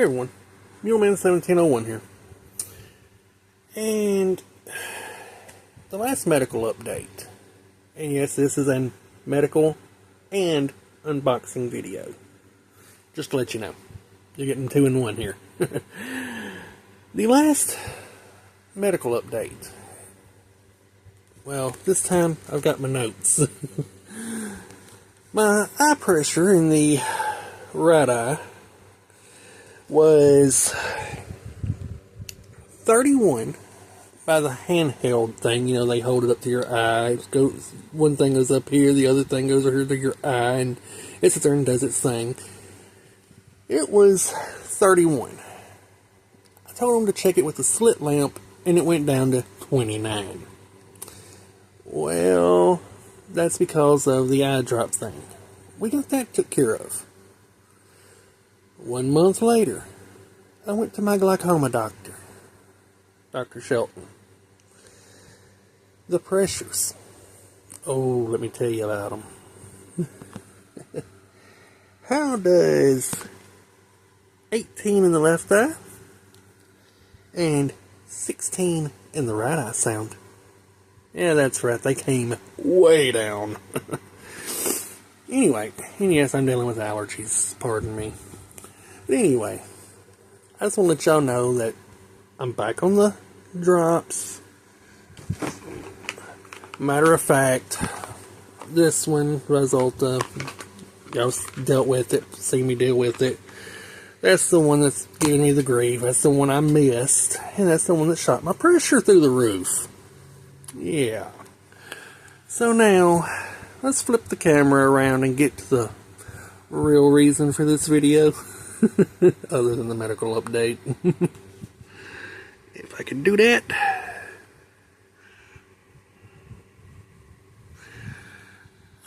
Hey everyone, Muleman1701 here. And the last medical update. And yes, this is a medical and unboxing video. Just to let you know. You're getting 2 in 1 here. The last medical update. Well, this time I've got my notes. My eye pressure in the right eye was 31 by the handheld thing. You know, they hold it up to your eye. One thing goes up here, the other thing goes over here to your eye, and it sits there and does its thing. It was 31. I told them to check it with a slit lamp, and it went down to 29. Well, that's because of the eye drop thing. We got that took care of. 1 month later, I went to my glaucoma doctor, Dr. Shelton. The pressures. Oh, let me tell you about them. How does 18 in the left eye and 16 in the right eye sound? Yeah, that's right, they came way down. Anyway, and yes, I'm dealing with allergies, pardon me. But anyway, I just want to let y'all know that I'm back on the drops. Matter of fact, this one, Resulta, y'all dealt with it, see me deal with it. That's the one that's giving me the grief. That's the one I missed. And that's the one that shot my pressure through the roof. Yeah. So now, let's flip the camera around and get to the real reason for this video. Other than the medical update. If I can do that.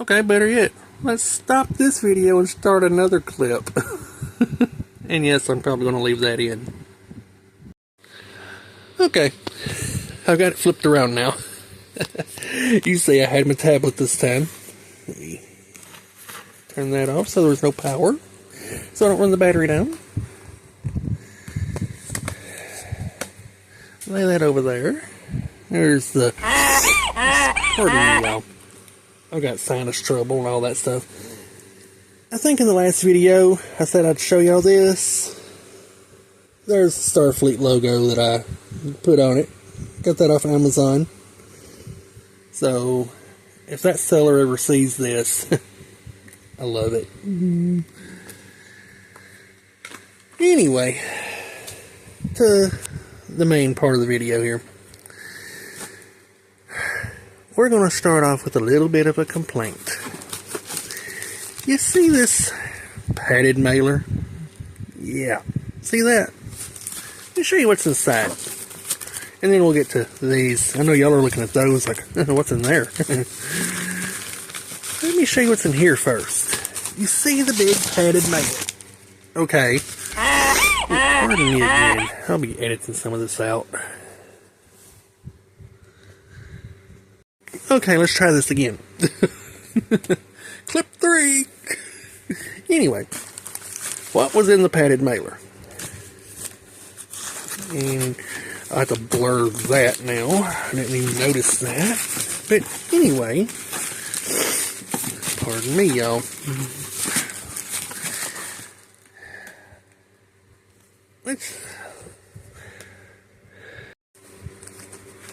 Okay, better yet. Let's stop this video and start another clip. And yes, I'm probably going to leave that in. Okay. I've got it flipped around now. You see I had my tablet this time. Let me turn that off so there's no power. So I don't run the battery down. Lay that over there. There's the... Pardon me, y'all. I've got sinus trouble and all that stuff. I think in the last video, I said I'd show y'all this. There's the Starfleet logo that I put on it. Got that off Amazon. So, if that seller ever sees this, I love it. Anyway, to the main part of the video here. We're going to start off with a little bit of a complaint. You see this padded mailer? Yeah. See that? Let me show you what's inside. And then we'll get to these. I know y'all are looking at those like, what's in there? Let me show you what's in here first. You see the big padded mailer? Okay. Pardon me again. I'll be editing some of this out. Okay, let's try this again. Clip 3. Anyway, what was in the padded mailer? And I have to blur that now. I didn't even notice that. But anyway, pardon me, y'all.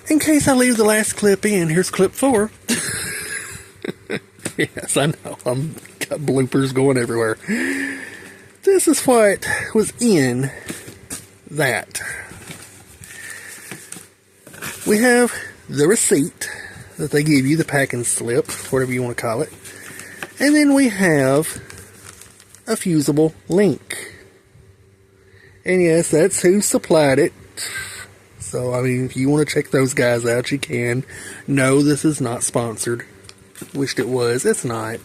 In case I leave the last clip in, here's clip 4. Yes, I know, I'm got bloopers going everywhere. This is what was in that. We have the receipt that they give you, the packing slip, whatever you want to call it. And then we have a fusible link. And yes, that's who supplied it. So, I mean, if you want to check those guys out, you can. No, this is not sponsored. Wished it was. It's not.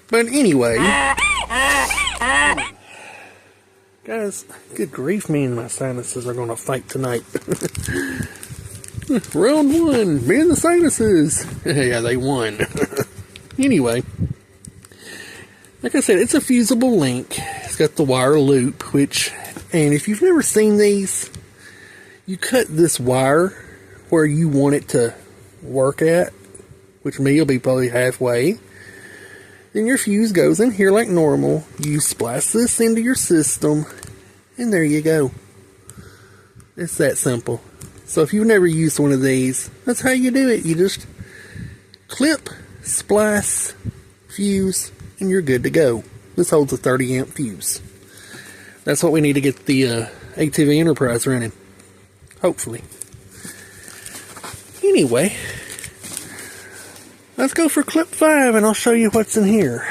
But anyway. Guys, good grief, me and my sinuses are going to fight tonight. Round 1, me and the sinuses. Yeah, they won. Anyway. Like I said, it's a fusible link. It's got the wire loop, and if you've never seen these, you cut this wire where you want it to work at, which me will be probably halfway. Then your fuse goes in here like normal. You splice this into your system, and there you go. It's that simple. So if you've never used one of these, that's how you do it. You just clip, splice, fuse, and you're good to go. This holds a 30 amp fuse. That's what we need to get the ATV Enterprise running. Hopefully. Anyway, let's go for clip 5 and I'll show you what's in here.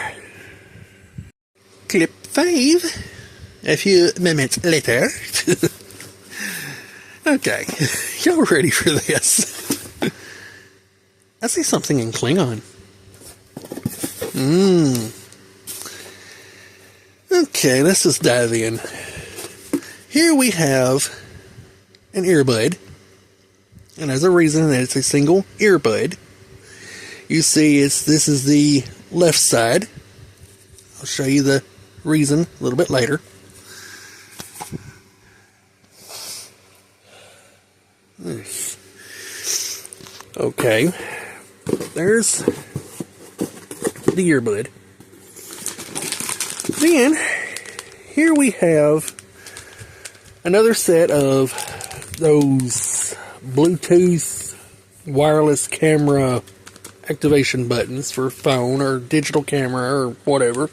Clip 5. A few moments later. Okay, y'all ready for this? I see something in Klingon. Okay, let's just dive in. Here we have an earbud. And there's a reason that it's a single earbud. You see, this is the left side. I'll show you the reason a little bit later. Okay, there's the earbud. Then, here we have another set of those Bluetooth wireless camera activation buttons for phone or digital camera or whatever.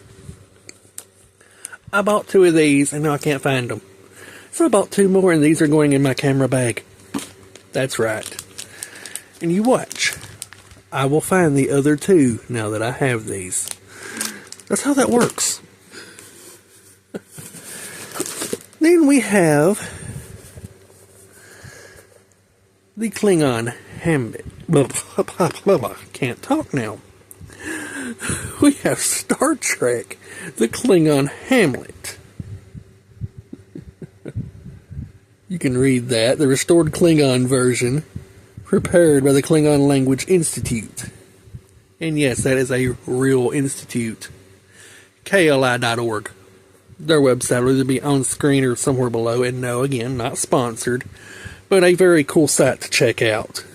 I bought 2 of these and now I can't find them. So I bought 2 more and these are going in my camera bag. That's right. And you watch. I will find the other 2 now that I have these. That's how that works. Then we have the Klingon Hamlet. Can't talk now. We have Star Trek, the Klingon Hamlet. You can read that. The restored Klingon version, prepared by the Klingon Language Institute. And yes, that is a real institute. KLI.org. Their website will either be on screen or somewhere below. And no, again, not sponsored, but a very cool site to check out.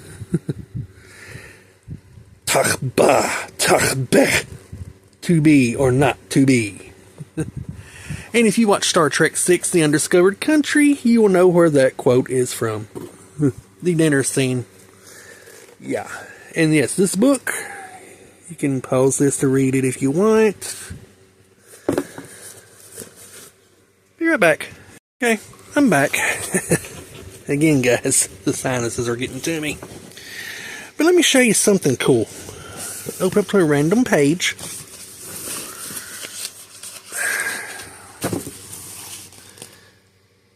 Tachba. To be or not to be. And if you watch Star Trek VI, The Undiscovered Country, you will know where that quote is from. The dinner scene. Yeah. And yes, this book, you can pause this to read it if you want. Be right back. Okay, I'm back. Again, guys, the sinuses are getting to me. But let me show you something cool. Open up to a random page.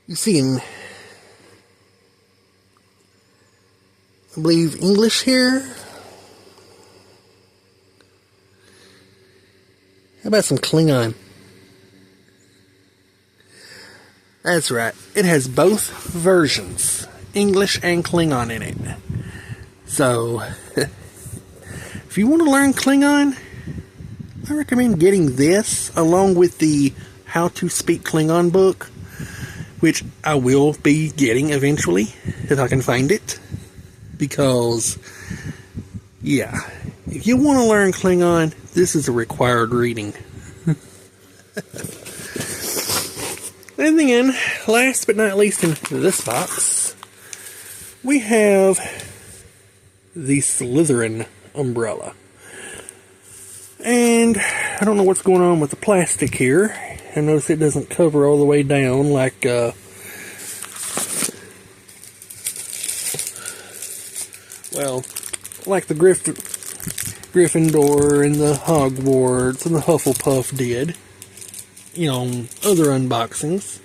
You see in, I believe, English here. How about some Klingon? That's right. It has both versions, English and Klingon in it. So, if you want to learn Klingon, I recommend getting this along with the How to Speak Klingon book, which I will be getting eventually, if I can find it. Because, yeah, if you want to learn Klingon, this is a required reading. And then, last but not least in this box, we have the Slytherin umbrella. And I don't know what's going on with the plastic here. I notice it doesn't cover all the way down like like the Gryffindor and the Hogwarts and the Hufflepuff did, you know, on other unboxings.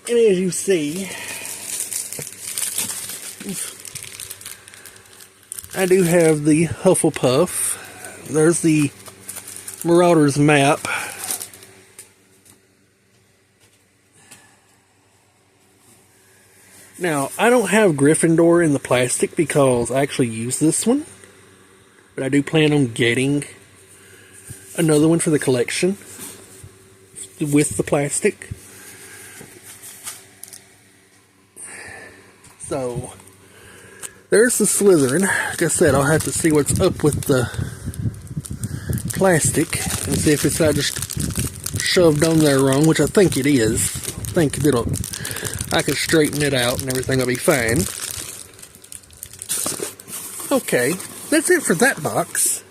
And as you see, I do have the Hufflepuff. There's the Marauders map. Now, I don't have Gryffindor in the plastic because I actually use this one. But I do plan on getting another one for the collection with the plastic. So there's the Slytherin. Like I said, I'll have to see what's up with the plastic and see if it's not just shoved on there wrong, which I think it is. I think I can straighten it out and everything will be fine. Okay, that's it for that box.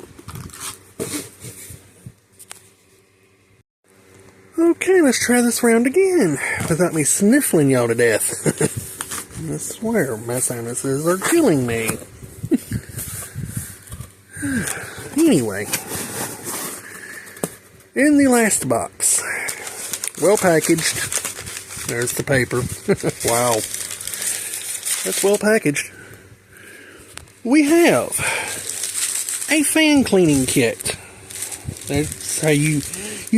Okay, let's try this round again without me sniffling y'all to death. I swear my sinuses are killing me. Anyway, in the last box, well packaged. There's the paper. Wow, that's well packaged. We have a fan cleaning kit. That's how you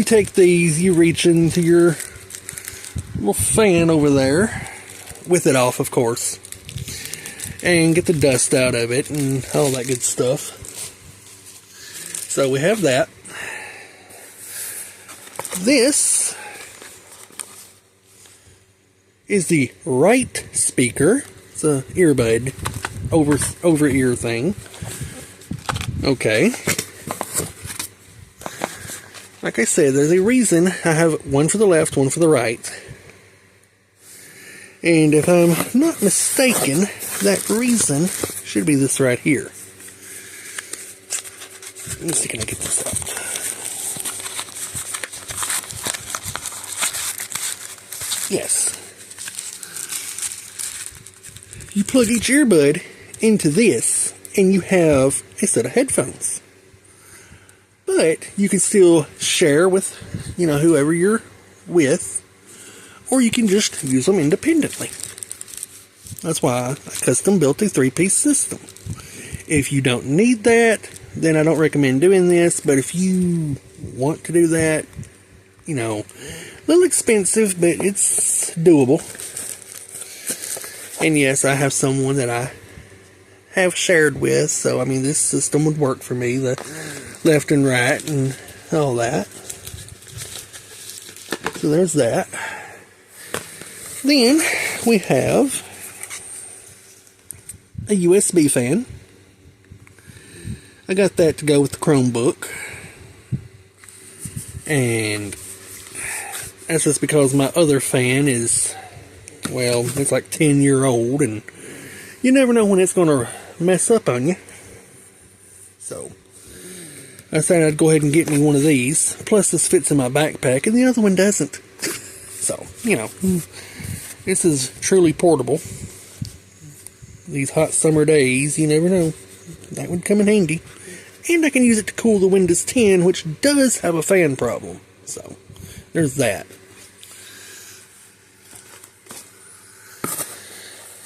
take these, you reach into your little fan over there, with it off, of course, and get the dust out of it and all that good stuff. So we have that. This is the Right speaker. It's a earbud, over ear thing. Okay. Like I said, there's a reason I have one for the left, one for the right. And if I'm not mistaken, that reason should be this right here. Let me see, can I get this out? Yes. You plug each earbud into this, and you have a set of headphones. But you can still share with, whoever you're with, or you can just use them independently. That's why I custom built a 3-piece system. If you don't need that, then I don't recommend doing this, but if you want to do that, a little expensive, but it's doable. And yes, I have someone that I have shared with, so this system would work for me, the left and right and all that. So there's that. Then we have a USB fan. I got that to go with the Chromebook. And that's just because my other fan is, it's like 10-year-old, and you never know when it's going to mess up on you. So I said I'd go ahead and get me one of these. Plus this fits in my backpack and the other one doesn't. So, this is truly portable. These hot summer days, you never know. That would come in handy. And I can use it to cool the Windows 10, which does have a fan problem. So, there's that.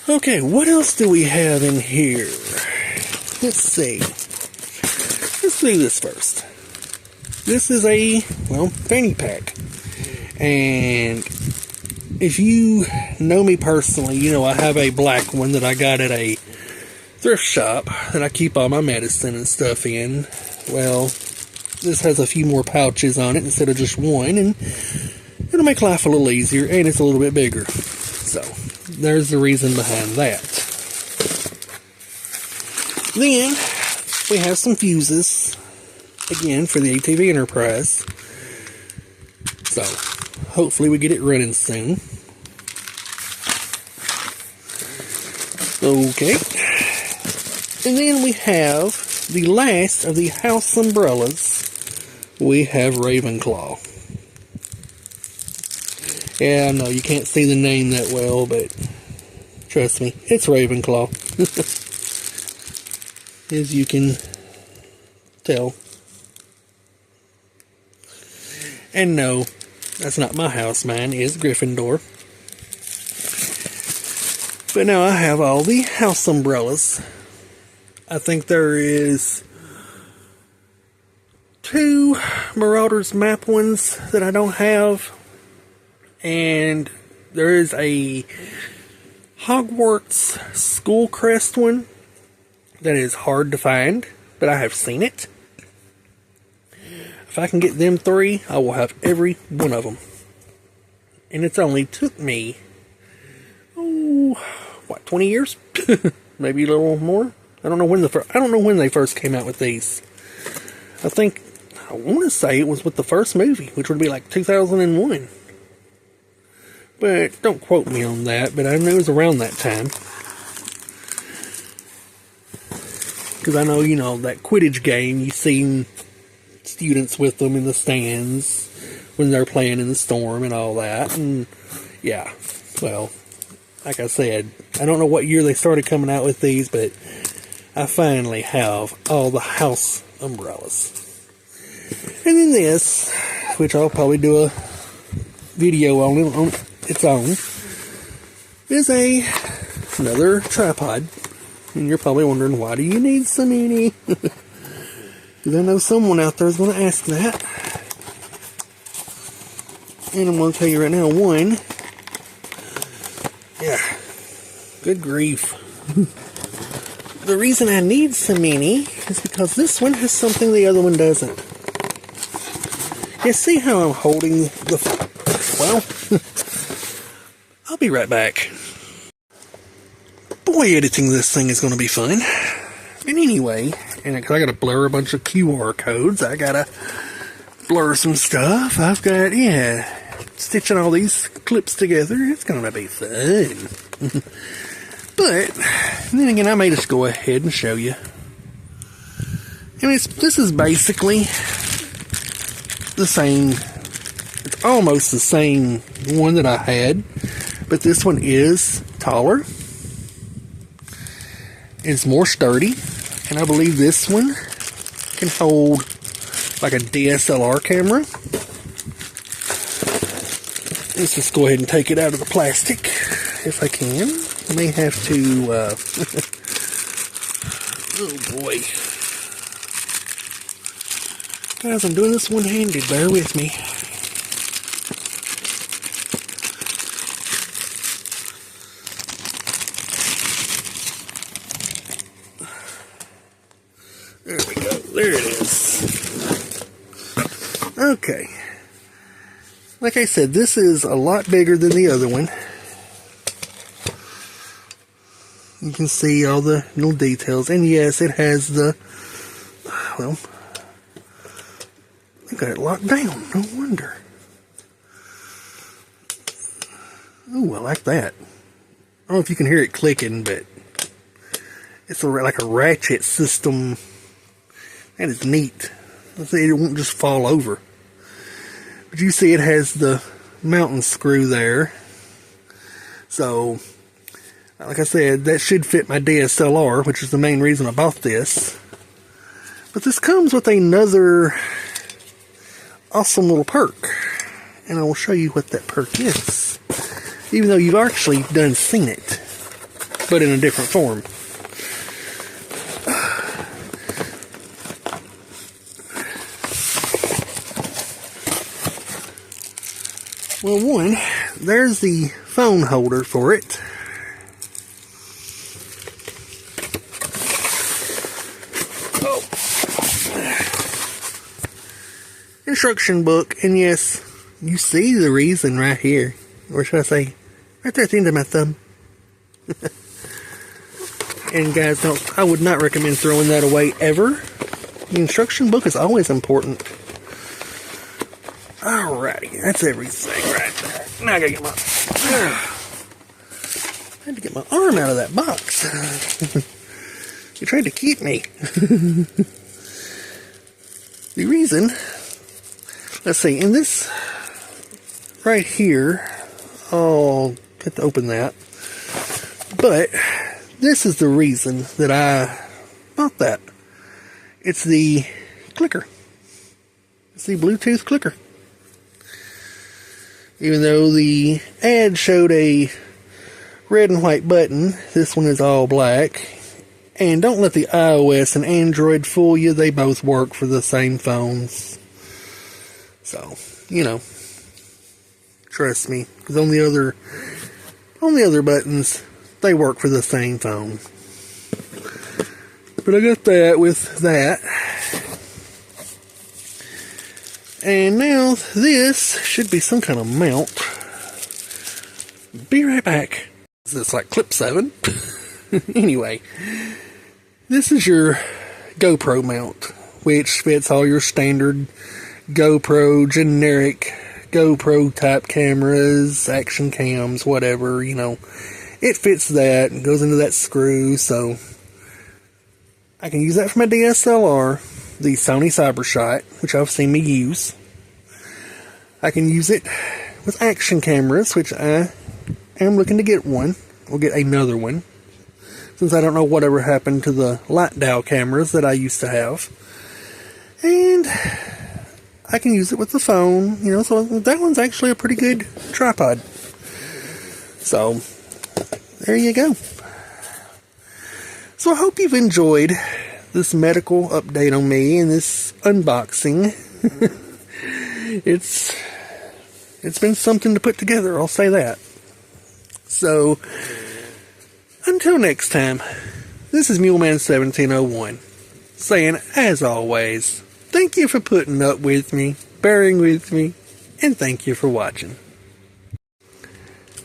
Okay, what else do we have in here? Let's see. Let's do this first. This is a, fanny pack. And if you know me personally, I have a black one that I got at a thrift shop that I keep all my medicine and stuff in. Well, this has a few more pouches on it instead of just one, and it'll make life a little easier, and it's a little bit bigger. So, there's the reason behind that. Then, we have some fuses, again, for the ATV Enterprise. So, hopefully we get it running soon. Okay. And then we have the last of the house umbrellas. We have Ravenclaw. Yeah, I know you can't see the name that well, but trust me, it's Ravenclaw. As you can tell. And no, that's not my house. Mine is Gryffindor. But now I have all the house umbrellas. I think there is 2 Marauders map ones that I don't have. And there is a Hogwarts School Crest one that is hard to find, but I have seen it. I If I can get them 3, I will have every one of them. And it's only took me, 20 years? Maybe a little more. I don't know when they first came out with these. I want to say it was with the first movie, which would be like 2001. But don't quote me on that, but I know it was around that time. Because I know, that Quidditch game, you've seen students with them in the stands when they're playing in the storm and all that. And yeah, well, like I said, I don't know what year they started coming out with these, but I finally have all the house umbrellas. And then this, which I'll probably do a video on its own, is another tripod. And you're probably wondering, why do you need so many? Because I know someone out there is going to ask that. And I'm going to tell you right now, one, yeah, good grief. The reason I need so many is because this one has something the other one doesn't. You see how I'm holding well, I'll be right back. Boy, editing this thing is going to be fun. But anyway, and because I got to blur a bunch of QR codes, I got to blur some stuff. I've got, stitching all these clips together. It's going to be fun. But then again, I may just go ahead and show you. I mean, this is basically the same. It's almost the same one that I had, but this one is taller. It's more sturdy, and I believe this one can hold like a DSLR camera. Let's just go ahead and take it out of the plastic if I can. I may have to, oh boy. Guys, I'm doing this one-handed, bear with me. There we go. There it is. Okay. Like I said, this is a lot bigger than the other one. You can see all the little details. And yes, it has the, well, they got it locked down. No wonder. Ooh, I like that. I don't know if you can hear it clicking, but it's like a ratchet system. That is neat. It won't just fall over. But you see it has the mounting screw there. So, like I said, that should fit my DSLR, which is the main reason I bought this. But this comes with another awesome little perk. And I will show you what that perk is. Even though you've actually done seen it. But in a different form. Well, one, there's the phone holder for it. Oh. Instruction book, and yes, you see the reason right here. Or should I say, right there at the end of my thumb. And guys, I would not recommend throwing that away ever. The instruction book is always important. Alrighty, that's everything right there. Now I gotta get I had to get my arm out of that box. You tried to keep me. The reason, let's see, in this right here, I'll have to open that. But this is the reason that I bought that. It's the clicker. It's the Bluetooth clicker. Even though the ad showed a red and white button, this one is all black. And don't let the iOS and Android fool you. They both work for the same phones. So, trust me. Because on the other buttons, they work for the same phone. But I got that with that. And now this should be some kind of mount. Be right back. Is this like clip 7? Anyway, this is your GoPro mount, which fits all your standard GoPro, generic GoPro type cameras, action cams, whatever, you know. It fits that and goes into that screw, so I can use that for my DSLR, the Sony CyberShot, which I've seen me use. I can use it with action cameras, which I am looking to get one. We'll get another one, since I don't know whatever happened to the light dial cameras that I used to have. And I can use it with the phone, you know, so that one's actually a pretty good tripod. So, there you go. So I hope you've enjoyed this medical update on me and this unboxing. It's been something to put together, I'll say that. So, until next time, this is Muleman1701, saying, as always, thank you for putting up with me, bearing with me, and thank you for watching.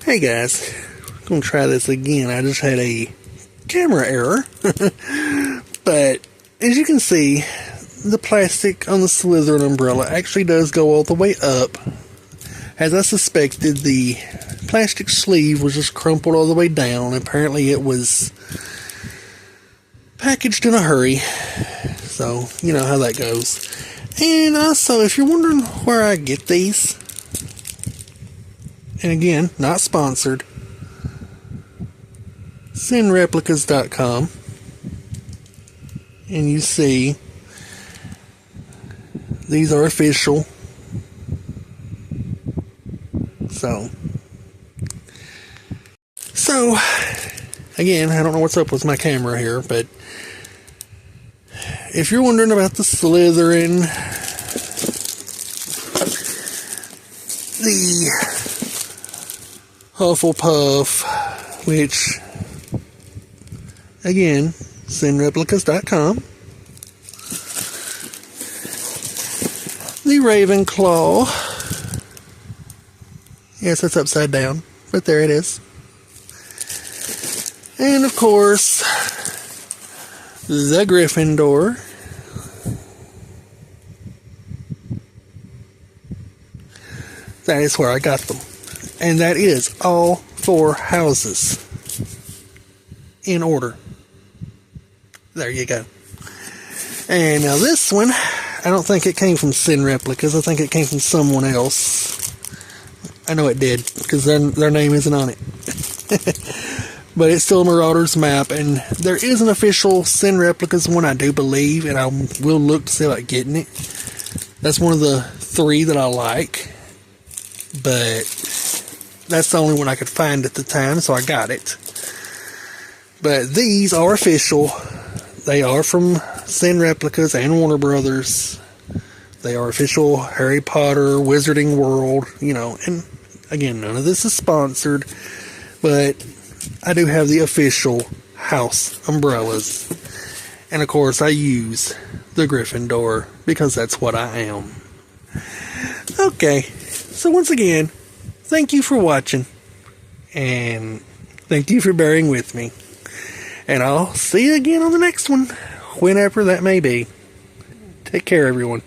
Hey guys, I'm going to try this again. I just had a camera error. But, as you can see, the plastic on the Slytherin umbrella actually does go all the way up. As I suspected, the plastic sleeve was just crumpled all the way down. Apparently it was packaged in a hurry. So, you know how that goes. And also, if you're wondering where I get these, and again, not sponsored, SendReplicas.com, and you see these are official. So again, I don't know what's up with my camera here, but if you're wondering about the Slytherin, the Hufflepuff, which, again, SendReplicas.com, the Ravenclaw, yes, it's upside down, but there it is, and of course, the Gryffindor, that is where I got them. And that is all 4 houses in order. There you go. And now this one, I don't think it came from Send Replicas. I think it came from someone else. I know it did, because their name isn't on it. But it's still a Marauders map, and there is an official Send Replicas one, I do believe, and I will look to see about getting it. That's one of the 3 that I like, but that's the only one I could find at the time, so I got it. But these are official. They are from Send Replicas and Warner Brothers. They are official Harry Potter, Wizarding World, you know, and again, none of this is sponsored, but I do have the official house umbrellas. And of course, I use the Gryffindor because that's what I am. Okay, so once again, thank you for watching, and thank you for bearing with me. And I'll see you again on the next one, whenever that may be. Take care, everyone.